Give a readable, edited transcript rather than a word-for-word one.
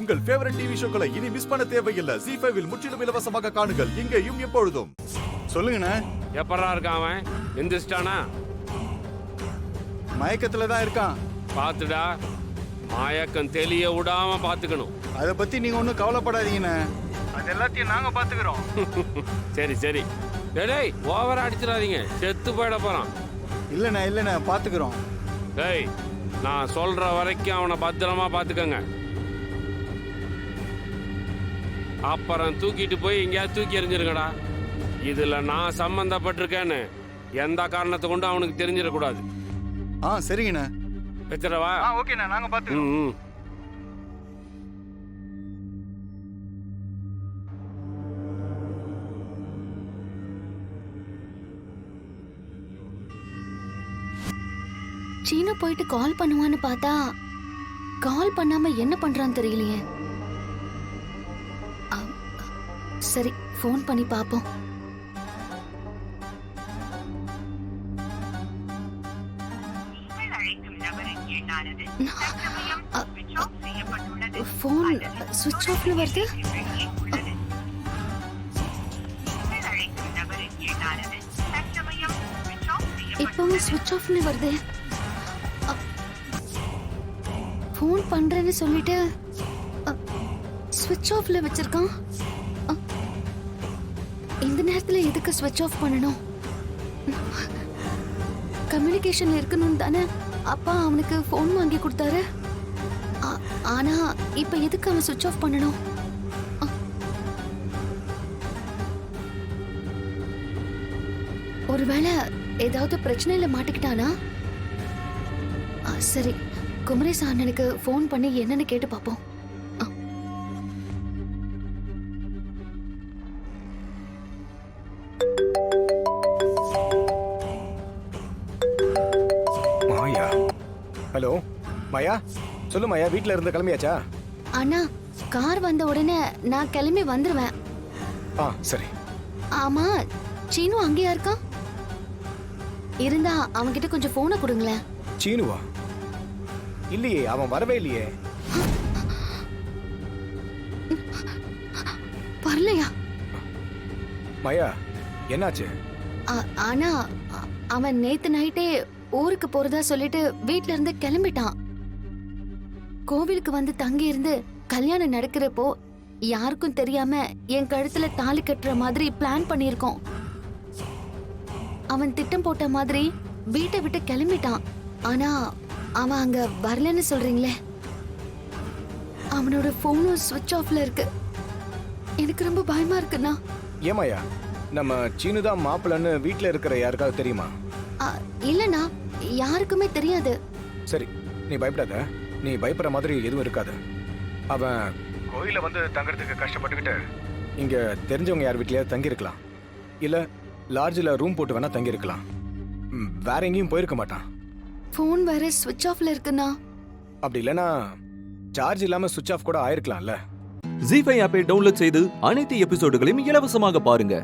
உங்கள் favourite TV ஷோக்களை இனி miss பண்ண தேவையில்லை. ZEE5 இல் முற்றிலும் இலவசமாக காணுங்கள். இங்கேயும் எப்பொழுதும். சொல்லுங்கண்ணே. எப்படா இருக்கான் அவன்? எந்திரிச்சிட்டானா? மயக்கத்துல தான் இருக்கான். பாத்துடா, மயக்கம் தெளிய விடாம பாத்துக்கணும். அதை பத்தி நீங்க ஒன்றும் கவலைப்படாதீங்கண்ணே, அது எல்லாத்தையும் நாங்க பாத்துக்கிறோம். சரி சரி, டேய் ஓவரா அடிச்சிடாதீங்க, செத்து போயிட போறான். இல்லண்ணே பாத்துக்கிறோம். டேய், நான் சொல்ற வரைக்கும் அவனை பத்திரமா பாத்துக்கங்க. அப்புறம் தூக்கிட்டு போய் எங்கேயாவது தூக்கி எறிஞ்சிருங்கடா. இதுல நான் சம்பந்தப்பட்டிருக்கேன்னு எந்த காரணத்தை கொண்டு அவனுக்கு தெரிஞ்சிடக்கூடாது. சரிங்கண்ணே. வச்சிடவா? ஓகேண்ணே, நாங்க பாத்துக்கிறோம். சீனு போயிட்டு கால் பண்ணுவான்னு பார்த்தா கால் பண்ணாம என்ன பண்றான்னு தெரியலையே. சரி, ஃபோன் பண்ணி பாப்போம். ஃபோன் சுவிட்ச் ஆஃப்ல வருது. இப்பவும் சுவிட்ச் ஆஃப்னு வருது. ஃபோன் பண்றேன்னு சொல்லிட்டு ஸ்விட்ச் ஆஃப்ல வச்சிருக்கான். இந்த நேரத்துல எதுக்கு ஸ்விட்ச் ஆஃப் பண்ணணும்? கம்யூனிகேஷன்ல இருக்கணும் தானே அப்பா அவனுக்கு ஃபோன் வாங்கி கொடுத்தாரு. ஆனா இப்ப எதுக்கு அவன் ஸ்விட்ச் ஆஃப் பண்ணணும்? ஒருவேளை ஏதாவது பிரச்சனையில மாட்டிக்கிட்டானா? சரி, குமரேச அண்ணனுக்கு ஃபோன் பண்ணி என்னன்னு கேட்டு பாப்போம். மாயா. ஹலோ மாயா, சொல்லு மாயா, வீட்ல இருந்து கிளம்பியாச்சா? அண்ணா, கார் வந்த உடனே நான் கிளம்பி வந்துருவேன். சரி. ஆமா, சீனு அங்கேயா இருக்கான்? இருந்தா அவன்கிட்ட கொஞ்சம் போனை கொடுங்களேன். சீனுவா? இல்லையே, அவன் வரவே இல்லையே. வரலையா? மாயா, என்னாச்சு? ஆனா அவன் நேத்து நைட்டே ஊருக்கு போறதா சொல்லிட்டு வீட்ல இருந்து கிளம்பிட்டான். கோவிலுக்கு வந்து தங்கி இருந்து கல்யாணம் நடக்கிறப்போ யாருக்கும் தெரியாம என் கழுத்துல தாலி கட்டுற மாதிரி பிளான் பண்ணிருக்கோம். அவன் திட்டம் போட்ட மாதிரி வீட்டை விட்டு கிளம்பிட்டான். ஆனா அவன் அங்க வரலன்னு சொல்றீங்களே. அவனோட போனும் ஸ்விட்ச் ஆஃப்ல இருக்கு. எனக்கு ரொம்ப பயமா இருக்குண்ணா. ஏமாயா, நம்ம சீனு தான் மாப்பிள்ளன்னு வீட்ல இருக்கிற யாருக்காவது தெரியுமா? இல்லண்ணா, யாருக்குமே தெரியாது. சரி, நீ பயப்படாத. நீ பயப்படுற மாதிரி எதுவும் இருக்காது. அவன் கோயில வந்து தங்கறதுக்கு கஷ்டப்பட்டுக்கிட்டு இங்க தெரிஞ்சவங்க யார் வீட்லயாவது தங்கி இருக்கலாம். இல்ல லாட்ஜில் ரூம் போட்டு வேணா தங்கி இருக்கலாம். வேற எங்கேயும் போயிருக்க மாட்டான். போன் வேற ஸ்விட்ச் ஆஃப்ல இருக்குண்ணா. அப்படி இல்லைன்னா சார்ஜ் இல்லாம ஸ்விட்ச் ஆஃப் கூட ஆயிருக்கலாம்ல. ZEE5 ஆப்பை டவுன்லோட் செய்து அனைத்து எபிசோடுகளையும் இலவசமாக பாருங்க.